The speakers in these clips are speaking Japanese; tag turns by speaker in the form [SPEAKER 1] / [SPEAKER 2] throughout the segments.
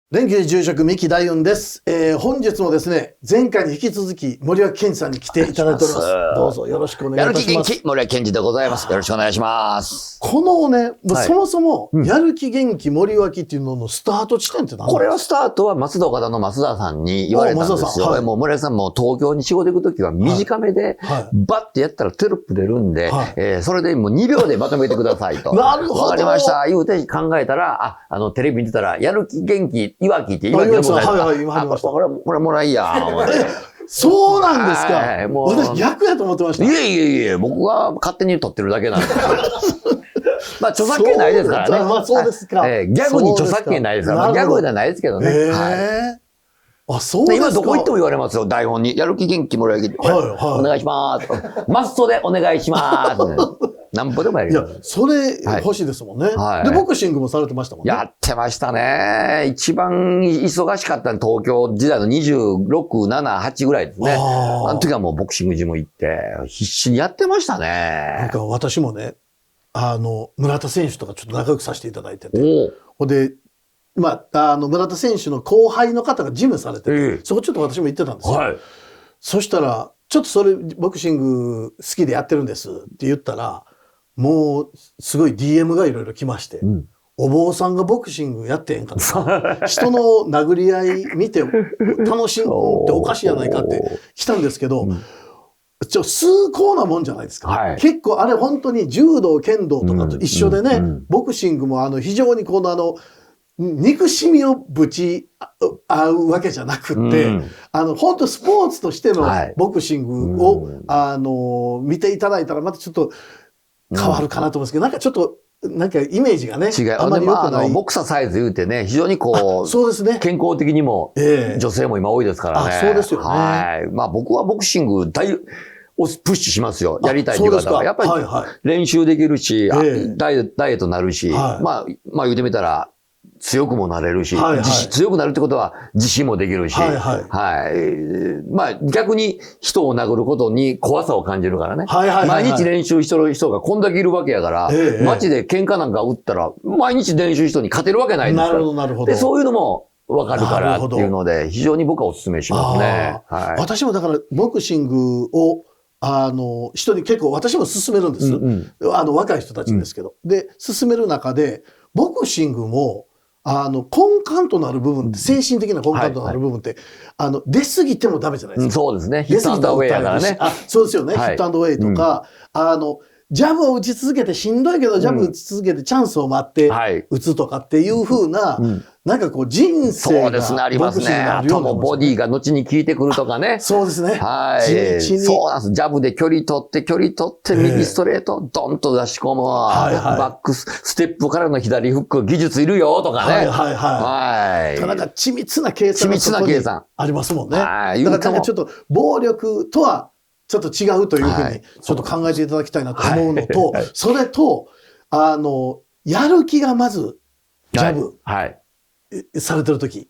[SPEAKER 1] 連休住職三木大雲です。本日もですね、前回に引き続き森脇健児さんに来ていただいております。どうぞよろしくお願いいたします。
[SPEAKER 2] やる気元気、森脇健児でございます。よろしくお願いします。
[SPEAKER 1] このね、そもそも、やる気元気森脇っていうののスタート地点って何ですか？
[SPEAKER 2] これはスタートは松戸岡田の増田さんに言われたんですよ。もう森脇さんも東京に仕事行くときは短めで、バッてやったらテロップ出るんで、それでもう2秒でまとめてくださいと。
[SPEAKER 1] なるほど。
[SPEAKER 2] わかりました。言うて考えたら、テレビ見てたら、やる気元気、いわきって言われてるもんですか。これもらいや。
[SPEAKER 1] そうなんですか。私逆やと思ってました。
[SPEAKER 2] いえ、僕が勝手に撮ってるだけなんですよ。まあ、著作権ないですからね。
[SPEAKER 1] まあ、そうですか。
[SPEAKER 2] ギャグに著作権ないですから、ギャグではないですけどね。
[SPEAKER 1] あ、そうですか。
[SPEAKER 2] 今どこ行っても言われますよ、台本に。やる気元気森脇。お願いします。マストでお願いします。何歩でもやる。
[SPEAKER 1] いや、それ欲しいですもんね。で、ボクシングもされてましたもんね。
[SPEAKER 2] やってましたね。一番忙しかったの東京時代の26、7、8ぐらいですね。あの時はもうボクシングジム行って、必死にやってましたね。
[SPEAKER 1] なんか私もね、村田選手とかちょっと仲良くさせていただいてて。ほんで、村田選手の後輩の方がジムされてて、そこちょっと私も行ってたんですよ。そしたら、ちょっとそれ、ボクシング好きでやってるんですって言ったら、もう、すごい DM がいろいろ来まして、お坊さんがボクシングやってへんかとか、人の殴り合い見て楽しんでおかしいやないかって来たんですけど、崇高なもんじゃないですか。結構あれ本当に柔道、剣道とかと一緒でね、ボクシングも非常に憎しみをぶち合うわけじゃなくって、本当スポーツとしてのボクシングを、見ていただいたらまたちょっと変わるかなと思うんですけど、なんかちょっと、なんかイメージがね、
[SPEAKER 2] あまり良くない。ボクササイズ言うてね、非常に
[SPEAKER 1] そうですね。
[SPEAKER 2] 健康的にも、女性も今多いですからね。
[SPEAKER 1] そうですよね。
[SPEAKER 2] まあ僕はボクシングプッシュしますよ。やりたいという方は。やっぱり練習できるし、ダイエットになるし、まあ言うてみたら、強くもなれるし、強くなるってことは自信もできるし、まあ逆に人を殴ることに怖さを感じるからね。毎日練習してる人がこんだけいるわけやから、街で喧嘩なんか打ったら、毎日練習人に勝てるわけないんですよ。
[SPEAKER 1] なるほど。
[SPEAKER 2] で、そういうのもわかるからっていうので、非常に僕はお勧めしますね。
[SPEAKER 1] 私もだから、ボクシングを、人に結構私も勧めるんです。若い人たちですけど。で、勧める中で、ボクシングも、根幹となる部分って、精神的な根幹となる部分って、出過ぎてもダメじゃないですか。
[SPEAKER 2] そうですね。ヒットアンドウェイやからね。
[SPEAKER 1] そうですよね。ヒットアンドウェイとか、ジャブを打ち続けてしんどいけど、ジャブ打ち続けてチャンスを待って打つとかっていう風な、なんかこう人生が。
[SPEAKER 2] そうですね、ありますね。あともボディが後に効いてくるとかね。
[SPEAKER 1] そうですね。
[SPEAKER 2] そうなんです。ジャブで距離取って、右ストレート、ドンと出し込むわ。バックステップからの左フック技術いるよとかね。
[SPEAKER 1] なんか緻密な計算。ありますもんね。だからなんかちょっと暴力とは、ちょっと違うというふうに、ちょっと考えていただきたいなと思うのと、それと、やる気がまず、ジャブ、されてるとき、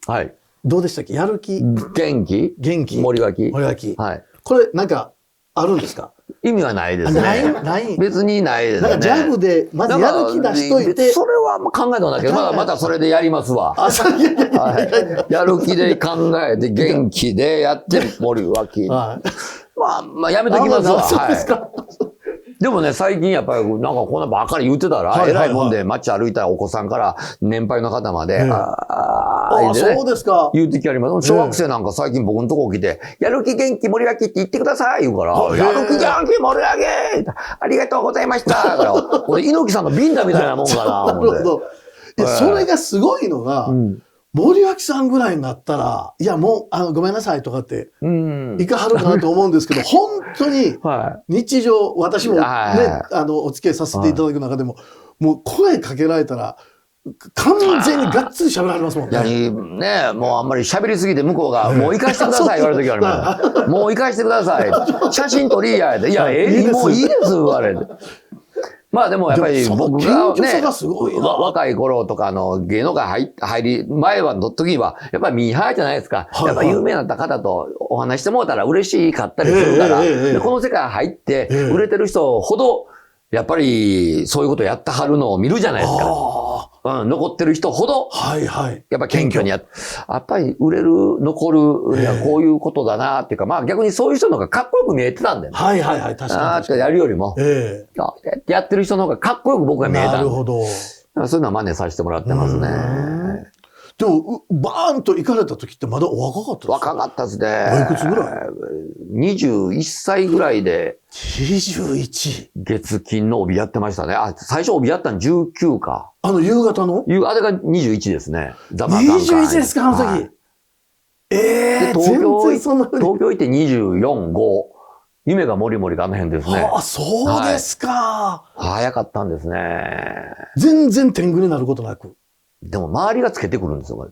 [SPEAKER 1] どうでしたっけ？やる気？
[SPEAKER 2] 元気森脇。
[SPEAKER 1] これ、なんか、あるんですか？
[SPEAKER 2] 意味はないですね。
[SPEAKER 1] ない
[SPEAKER 2] 別にないですね。
[SPEAKER 1] なんかジャブで、まずやる気出しといて。
[SPEAKER 2] それは考えたんだけど、またそれでやりますわ。やる気で考えて、元気でやって森脇。まあ、やめときますわ。でもね、最近やっぱり、なんかこんなばっかり言ってたら、偉いもんで街歩いたらお子さんから年配の方まで、
[SPEAKER 1] そうですか。
[SPEAKER 2] 言うてきあります。小学生なんか最近僕のとこ来て、やる気元気盛り上げって言ってください言うから、やる気元気盛り上げありがとうございましただから、俺、猪木さんのビンタみたいなもんかな。
[SPEAKER 1] なるほど。それがすごいのが、森脇さんぐらいになったら、いやもう、ごめんなさいとかって、いかはるかなと思うんですけど、本当に、日常、私もね、お付き合いさせていただく中でも、もう声かけられたら、完全にがっつり喋られますもんね。
[SPEAKER 2] ねもうあんまり喋りすぎて向こうが、もう行かしてください言われる時あります。もう行かしてください。写真撮りやで。いや、もういいです言われて。まあでもやっぱり僕がね、若い頃とか芸能界入り前の時は、やっぱりミーハーじゃないですか。やっぱ有名になった方とお話してもらったら嬉しかったりするから、でこの世界入って売れてる人ほど、やっぱりそういうことやってはるのを見るじゃないですか。残ってる人ほど、
[SPEAKER 1] はいはい。
[SPEAKER 2] やっぱ謙虚にやっぱり売れる、残るにはこういうことだなっていうか、まあ逆にそういう人の方がかっこよく見えてたんだよね。
[SPEAKER 1] はいはいはい、確かに。
[SPEAKER 2] やるよりも、やってる人の方がかっこよく僕は見えたんだ。
[SPEAKER 1] なるほど。
[SPEAKER 2] そういうのは真似させてもらってますね。
[SPEAKER 1] でも、バーンと行かれた時ってまだお若かったですか？
[SPEAKER 2] 若かったですね。
[SPEAKER 1] おいくつぐらい？
[SPEAKER 2] 21歳ぐらいで、
[SPEAKER 1] 21。
[SPEAKER 2] 月金の帯やってましたね。最初帯やったの19か。
[SPEAKER 1] 夕方の？
[SPEAKER 2] あれが21ですね。
[SPEAKER 1] ザマカンカン。21ですか、あの時。はい、
[SPEAKER 2] 東京行って24、5。夢がもりもりがあの辺ですね。
[SPEAKER 1] そうですか。
[SPEAKER 2] 早かったんですね。
[SPEAKER 1] 全然天狗になることなく。
[SPEAKER 2] でも周りがつけてくるんですよ、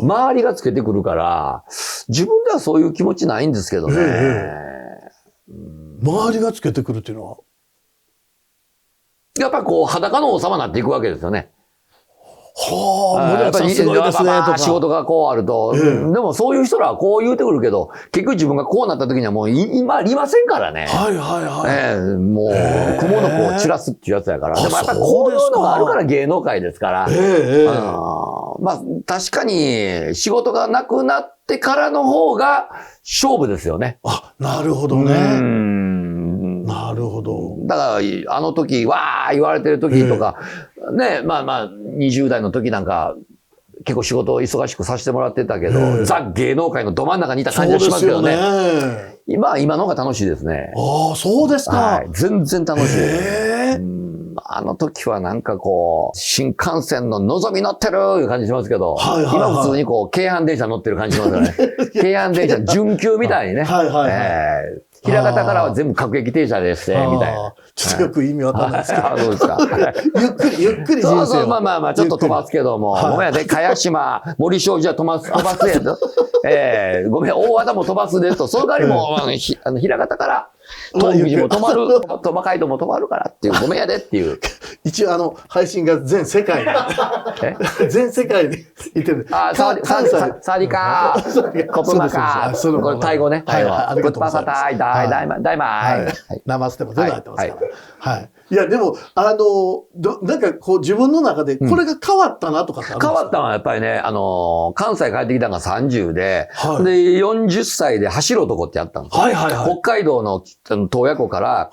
[SPEAKER 2] 周りがつけてくるから、自分ではそういう気持ちないんですけどね。
[SPEAKER 1] 周りがつけてくるっていうのは
[SPEAKER 2] やっぱりこう裸の王様になっていくわけですよね。
[SPEAKER 1] やっぱりすごいですねとか。
[SPEAKER 2] 仕事がこうあると。でもそういう人らはこう言うてくるけど、結局自分がこうなった時にはもう今ありませんからね。
[SPEAKER 1] はいはいはい。
[SPEAKER 2] もう、雲の子を散らすっていうやつやから。でもやっぱりこういうのがあるから芸能界ですから。まあ確かに仕事がなくなってからの方が勝負ですよね。
[SPEAKER 1] なるほどね。なるほど。
[SPEAKER 2] だから、あの時、わー言われてる時とか、ね、まあ、20代の時なんか、結構仕事を忙しくさせてもらってたけど、ザ芸能界のど真ん中にいた感じがしますけどね。今の方が楽しいですね。
[SPEAKER 1] そうですか。
[SPEAKER 2] はい。全然楽しい。あの時はなんかこう、新幹線ののぞみ乗ってるいう感じしますけど、今普通にこう、京阪電車乗ってる感じしますよね。京阪電車準急みたいにね。平方からは全部各駅停車でして、みたいな。
[SPEAKER 1] ちょっとよく意味わかんないですけど。
[SPEAKER 2] そうですか。
[SPEAKER 1] ゆっくり人生を。
[SPEAKER 2] そう、まあ、ちょっと飛ばすけども、ごめんね、茅島、森正治は飛ばすでと。ごめん、大和田も飛ばすでと。その代わりも、平方から、東北も止まる、鳥羽街道も止まるからっていう、ごめんやでっていう。
[SPEAKER 1] 一応配信が全世界に。全世界に言ってる。
[SPEAKER 2] サーディカー、コプマカー、これタイ語ね。タイ語。グッパサタイ、ダイマイ。
[SPEAKER 1] ナマステも全部入ってますから。はい。いや、でも、なんかこう自分の中でこれが変わったなとかってあるんですか？
[SPEAKER 2] 変わったのはやっぱりね、関西帰ってきたのが30で、で、40歳で走る男ってやったんですよ。北海道の洞爺湖から、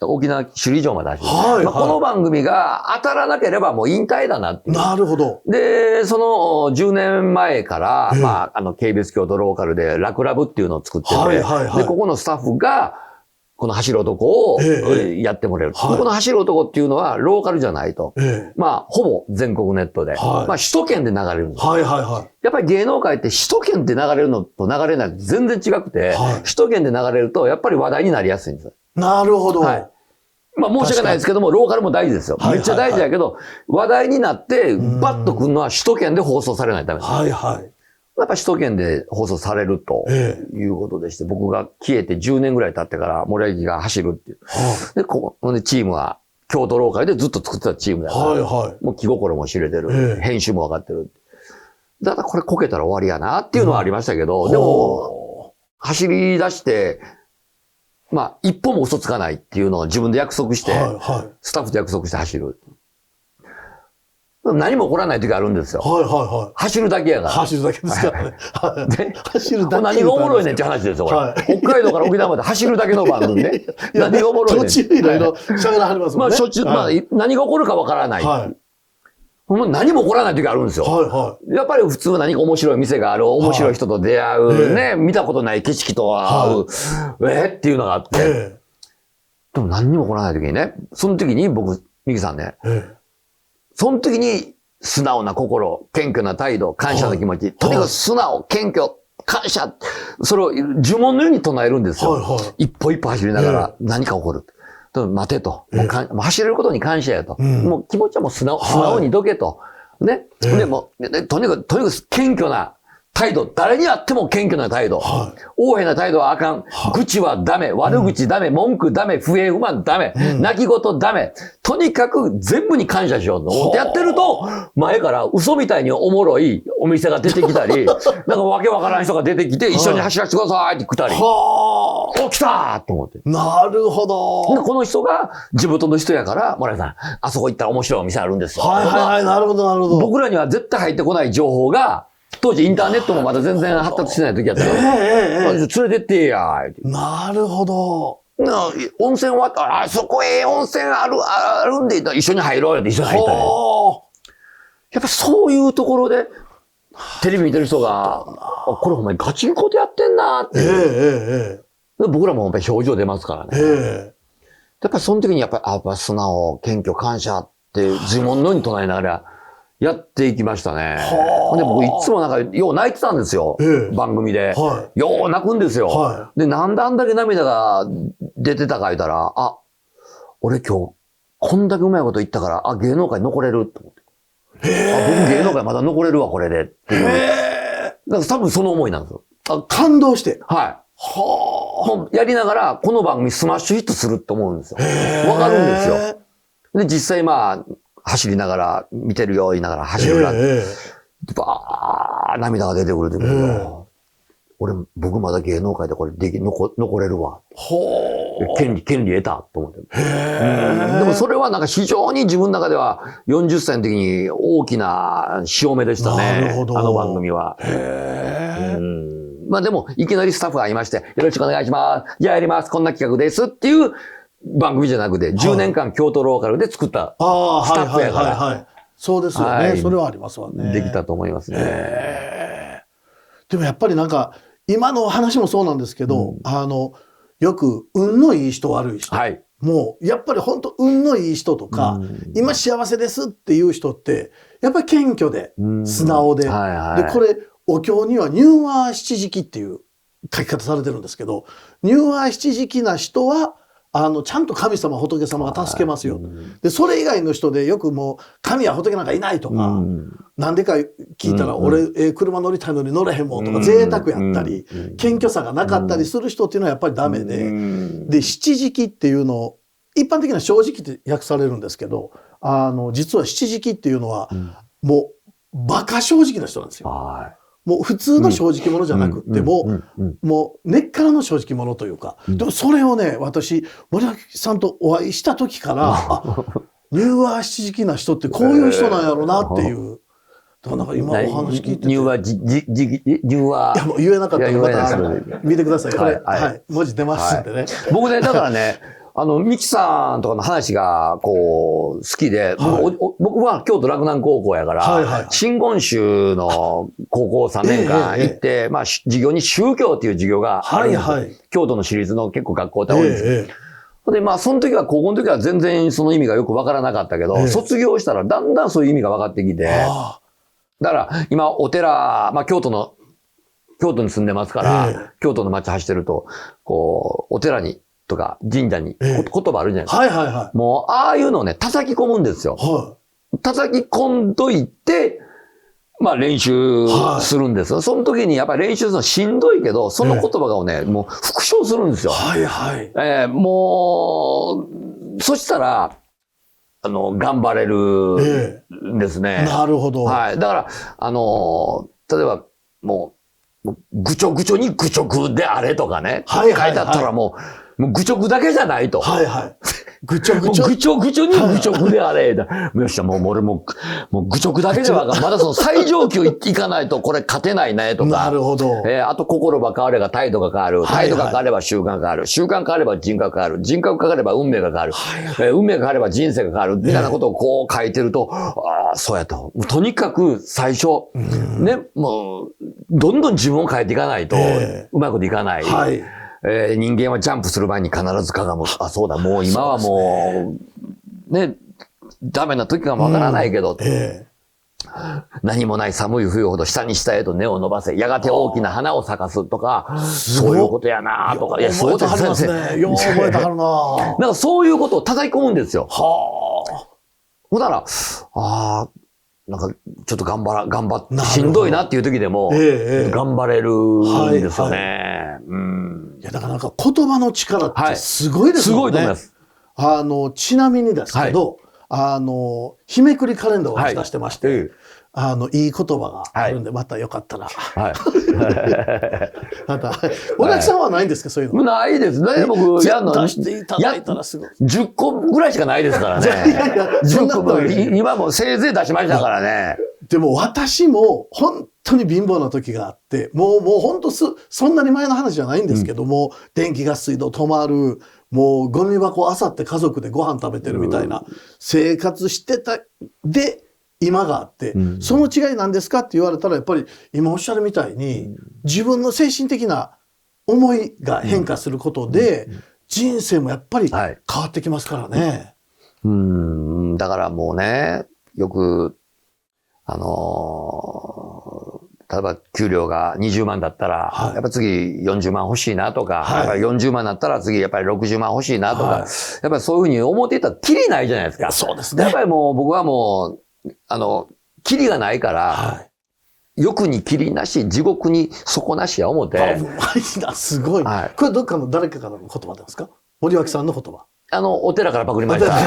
[SPEAKER 2] 沖縄首里城まで走る。この番組が当たらなければもう引退だなっていう。
[SPEAKER 1] なるほど。
[SPEAKER 2] で、その10年前から、KBS 京都ローカルでラクラブっていうのを作ってて、で、ここのスタッフが、この走る男をやってもらえる。この走る男っていうのはローカルじゃないと。ほぼ全国ネットで。首都圏で流れるんです。やっぱり芸能界って首都圏で流れるのと流れないと全然違くて、首都圏で流れるとやっぱり話題になりやすいんです。
[SPEAKER 1] なるほど。
[SPEAKER 2] 申し訳ないですけども、ローカルも大事ですよ。めっちゃ大事だけど、話題になって、バッと来るのは首都圏で放送されないためです。やっぱ首都圏で放送されるということでして、僕が消えて10年ぐらい経ってから森脇が走るっていう。で、ここでチームは京都ローカルでずっと作ってたチームだから、もう気心も知れてる。編集も分かってる。だからこれこけたら終わりやなっていうのはありましたけど、でも、走り出して、一歩も嘘つかないっていうのを自分で約束して、スタッフと約束して走る。何も起こらない時あるんですよ。走るだけやから。
[SPEAKER 1] 走るだけですからね。
[SPEAKER 2] 走るだけ。何がおもろいねんって話ですよ、これ。北海道から沖縄まで走るだけの番組ね。何がおもろいねん。
[SPEAKER 1] 途中いろいろ喋らはりますもんね。
[SPEAKER 2] 何が起こるかわからない。何も起こらない時あるんですよ。やっぱり普通何か面白い店がある、面白い人と出会う、ね、見たことない景色と会う、っていうのがあって。でも何にも起こらない時にね、その時に僕、ミキさんね、その時に素直な心、謙虚な態度、感謝の気持ち、とにかく素直、謙虚、感謝、それを呪文のように唱えるんですよ。一歩一歩走りながら何か起こる。待てと。もう走れることに感謝やと。もう気持ちはもう素直にどけと。ね。でも、とにかく謙虚な態度、誰にあっても謙虚な態度。横柄な態度はあかん。愚痴はダメ。悪口ダメ。文句ダメ。不平不満ダメ。泣き言ダメ。とにかく全部に感謝しようと思ってやってると、前から嘘みたいにおもろいお店が出てきたり、なんかわけわからん人が出てきて、一緒に走らせてくださいって来たり。お、来たと思って。
[SPEAKER 1] なるほど。
[SPEAKER 2] この人が地元の人やから、村井さん、あそこ行ったら面白いお店あるんですよ。
[SPEAKER 1] はいはいはい、なるほどなるほど。
[SPEAKER 2] 僕らには絶対入ってこない情報が、当時インターネットもまだ全然発達してない時やったから、連れてってや。
[SPEAKER 1] なるほど。
[SPEAKER 2] 温泉終わったら、あそこ温泉あるんで、一緒に入ろうよって一緒に入ったよ。やっぱそういうところで、テレビ見てる人が、これお前ガチンコでやってんなって。僕らもやっぱり表情出ますからね。やっぱりその時にやっぱり、素直、謙虚、感謝って呪文のように唱えながら、やっていきましたね。で、僕いつもなんか、よう泣いてたんですよ。番組で。よう泣くんですよ。で、なんであんだけ涙が出てたか言ったら、あ、俺今日、こんだけうまいこと言ったから、あ、芸能界残れると思って。僕芸能界まだ残れるわ、これで。っていう。だから多分その思いなんですよ。
[SPEAKER 1] 感動して。
[SPEAKER 2] はい。もうやりながら、この番組スマッシュヒットすると思うんですよ。わかるんですよ。で、実際まあ、走りながら、見てるよ、言いながら走るな。ばー、涙が出てくる時に、僕まだ芸能界でこれ残れるわ。権利得たと思って。でもそれはなんか非常に自分の中では40歳の時に大きな潮目でしたね。なるほど。あの番組は。まあでも、いきなりスタッフがいまして、よろしくお願いします。じゃあやります。こんな企画ですっていう番組じゃなくて、10年間京都ローカルで作ったスタッフやから。
[SPEAKER 1] そうですよね。それはありますわね。
[SPEAKER 2] できたと思いますね。
[SPEAKER 1] でもやっぱりなんか、今の話もそうなんですけど、よく、運のいい人悪い人。もう、やっぱり本当運のいい人とか、今幸せですっていう人って、やっぱり謙虚で、素直で。で、これ、お経には入和七時期っていう書き方されてるんですけど、入和七時期な人は、ちゃんと神様、仏様が助けますよ。で、それ以外の人でよくもう、神や仏なんかいないとか、なんでか聞いたら、俺、車乗りたいのに乗れへんもんとか、贅沢やったり、謙虚さがなかったりする人っていうのはやっぱりダメで、で、七時期っていうのを、一般的には正直って訳されるんですけど、実は七時期っていうのは、もう、馬鹿正直な人なんですよ。もう普通の正直者じゃなくってもう根っからの正直者というか、でもそれをね、私、森脇さんとお会いした時から、入和七時期な人ってこういう人なんやろうなっていう。だからなんか今お話聞いてて。入和。いやもう言えなかったらまた見てください。これ、文字出ますんでね。
[SPEAKER 2] 僕ね、だからね、ミキさんとかの話が、こう、好きで、僕は京都洛南高校やから、真言宗の高校3年間行って、まあ、授業に宗教っていう授業があるんですよ。京都の私立の結構学校って多いんですよ。で、まあ、その時は、高校の時は全然その意味がよくわからなかったけど、卒業したらだんだんそういう意味が分かってきて、だから、今、お寺、まあ、京都に住んでますから、京都の街走ってると、こう、お寺に、とか神社に言葉あるじゃないですか。もう、ああいうのをね、叩き込むんですよ。叩き込んどいて、まあ練習するんですよ。その時にやっぱり練習するのしんどいけど、その言葉をね、もう復唱するんですよ。もう、そしたら、頑張れるんですね。
[SPEAKER 1] なるほど。
[SPEAKER 2] だから、例えば、もう、愚直に愚直であれとかね。書いてあったらもう愚直だけじゃないと。愚直に愚直であれ。よっしゃ、もう俺もう愚直だけではまだその最上級いかないとこれ勝てないねとか。
[SPEAKER 1] なるほど。
[SPEAKER 2] あと心が変われば態度が変わる。態度が変われば習慣が変わる。習慣が変われば人格が変わる。人格が変われば運命が変わる。運命が変われば人生が変わる。みたいなことをこう書いてると、ああ、そうやと。とにかく最初、ね、もう、どんどん自分を変えていかないと、うまいこといかない。人間はジャンプする前に必ずかがむ。あ、そうだ、もう今はもう、ね、ダメな時かもわからないけど、何もない寒い冬ほど下に下へと根を伸ばせ、やがて大きな花を咲かすとか、そういうことやなとか、
[SPEAKER 1] 覚えてはりますね。よう覚えてはるな
[SPEAKER 2] なんかそういうことを叩き込むんですよ。ほんなら、ああ、なんか、ちょっと頑張って、しんどいなっていう時でも、頑張れるんですよね。
[SPEAKER 1] いや、だからなんか言葉の力ってすごいですよね。すごいと思います。ちなみにですけど、日めくりカレンダーを出してまして、いい言葉があるんで、またよかったら。また、小崎さんはないんですか、そういうの。
[SPEAKER 2] ないですね。僕、
[SPEAKER 1] やんの出していただいたらすごい。
[SPEAKER 2] 10個ぐらいしかないですからね。10個今もせいぜい出しましたからね。
[SPEAKER 1] でも私も本当に貧乏な時があって、もう本当そんなに前の話じゃないんですけども、電気ガス水道止まる、もうゴミ箱あさって家族でご飯食べてるみたいな生活してた、で、今があって、その違いなんですかって言われたら、やっぱり今おっしゃるみたいに、自分の精神的な思いが変化することで、人生もやっぱり変わってきますからね。
[SPEAKER 2] だからもうね、よく、例えば給料が20万だったら、やっぱ次40万欲しいなとか、やっぱり40万だったら次やっぱり60万欲しいなとか、やっぱりそういうふうに思っていたらキリないじゃないですか。
[SPEAKER 1] そうですね。
[SPEAKER 2] やっぱりもう僕はもう、キリがないから、欲にキリなし、地獄に底なしや思って。
[SPEAKER 1] うまいな、すごい。これどっかの誰かからの言葉なんですか？森脇さんの言葉。
[SPEAKER 2] お寺からパクりました。
[SPEAKER 1] あ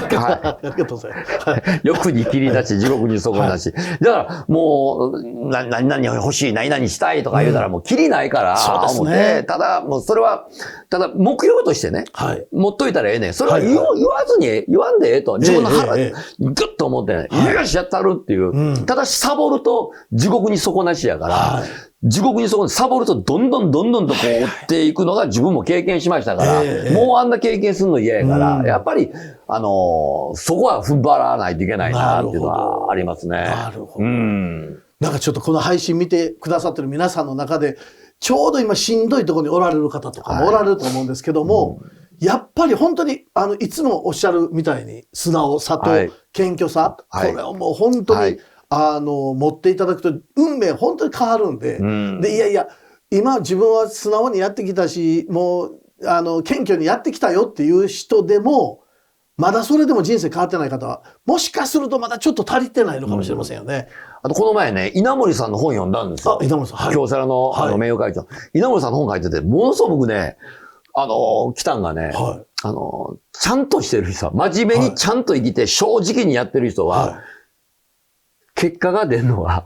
[SPEAKER 1] りがとうございます。
[SPEAKER 2] 欲に切り出し、地獄に底なし。だから、もう、何々欲しい、何々したいとか言うたらもう切りないから、思って、ただ、もうそれは、ただ目標としてね、持っといたらええねん。それは言わずに、言わんでええと。自分の腹で、ぐっと思って、よし、やったるっていう。ただし、サボると地獄に底なしやから、地獄にサボるとどんどんとこう追っていくのが自分も経験しましたから、もうあんな経験するの嫌やから、やっぱり、そこは踏ん張らないといけないなっていうのはありますね。
[SPEAKER 1] なるほど。なんかちょっとこの配信見てくださってる皆さんの中で、ちょうど今しんどいところにおられる方とかもおられると思うんですけども、やっぱり本当に、いつもおっしゃるみたいに、素直さと謙虚さ、これをもう本当に、持っていただくと運命本当に変わるんで、で、いやいや、今自分は素直にやってきたし、もう、謙虚にやってきたよっていう人でも、まだそれでも人生変わってない方は、もしかするとまだちょっと足りてないのかもしれませんよね。
[SPEAKER 2] あとこの前ね、稲森さんの本読んだんですよ。
[SPEAKER 1] 稲森さん。
[SPEAKER 2] 京セラの名誉会長。稲森さんの本書いてて、ものすごく僕ね、来たんがね、ちゃんとしてる人は、真面目にちゃんと生きて正直にやってる人は、結果が出るのは、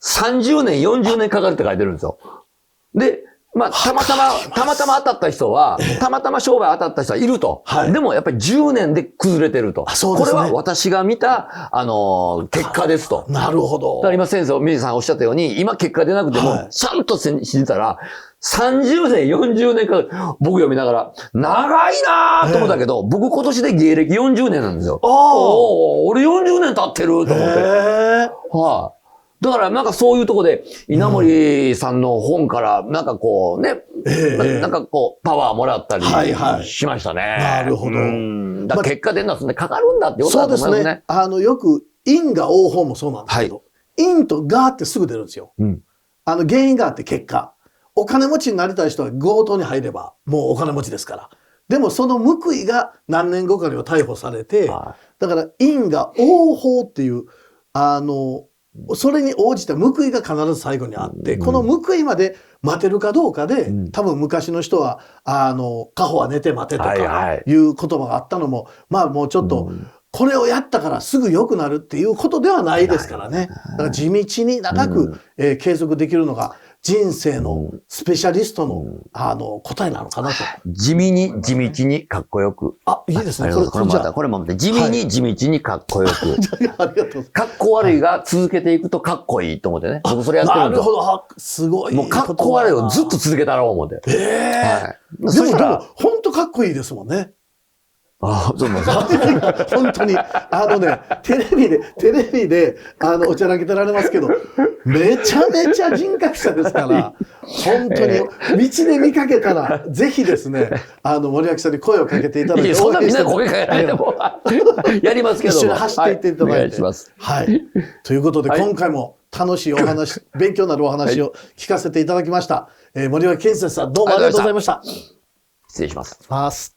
[SPEAKER 2] 30年、40年かかるって書いてるんですよ。で、まあ、たまたま当たった人は、たまたま商売当たった人はいると。でも、やっぱり10年で崩れてると。これは私が見た、結果ですと。
[SPEAKER 1] なるほど。
[SPEAKER 2] だから今先生、水木さんおっしゃったように、今結果出なくても、ちゃんと信じたら、30年、40年か、僕読みながら、長いなぁと思ったけど、僕今年で芸歴40年なんですよ。俺40年経ってると思って。だからなんかそういうとこで、稲森さんの本から、なんかこうね、なんかこう、パワーもらったりしましたね。
[SPEAKER 1] なるほど。
[SPEAKER 2] だから結果出るのはそんなかかるんだってことだと思いますね。
[SPEAKER 1] そうですね。よく、因が応報もそうなんですけど、因とがってすぐ出るんですよ。原因があって結果。お金持ちになりたい人は強盗に入れば、もうお金持ちですから。でもその報いが何年後かには逮捕されて、だから因が応報っていう、それに応じた報いが必ず最後にあって、この報いまで待てるかどうかで、多分昔の人は、家宝は寝て待てとかいう言葉があったのも、まあもうちょっと、これをやったからすぐ良くなるっていうことではないですからね。だから地道に長く、継続できるのが、人生のスペシャリストの、答えなのかなと。
[SPEAKER 2] 地味に地道にかっこよく。
[SPEAKER 1] いいですね。
[SPEAKER 2] これも地味に地道にかっこよく。
[SPEAKER 1] ありがとうございます。
[SPEAKER 2] かっこ悪いが続けていくとかっこいいと思ってね。僕それやってるんですよ。
[SPEAKER 1] なるほど。すごい。
[SPEAKER 2] もうかっこ悪いをずっと続けたら思って。
[SPEAKER 1] でも、本当かっこいいですもんね。
[SPEAKER 2] そうなん
[SPEAKER 1] です本当に、テレビで、おちゃらけてられますけど、めちゃめちゃ人格者ですから、本当に、道で見かけたら、ぜひですね、森脇さんに声をかけていただいて、
[SPEAKER 2] そんなみんな声かけないでも、やりますけど
[SPEAKER 1] 一緒に走っていっていただいて。
[SPEAKER 2] お願いします。
[SPEAKER 1] はい。ということで、今回も楽しいお話、勉強になるお話を聞かせていただきました。森脇健介さん、どうもありがとうございました。
[SPEAKER 2] 失礼します。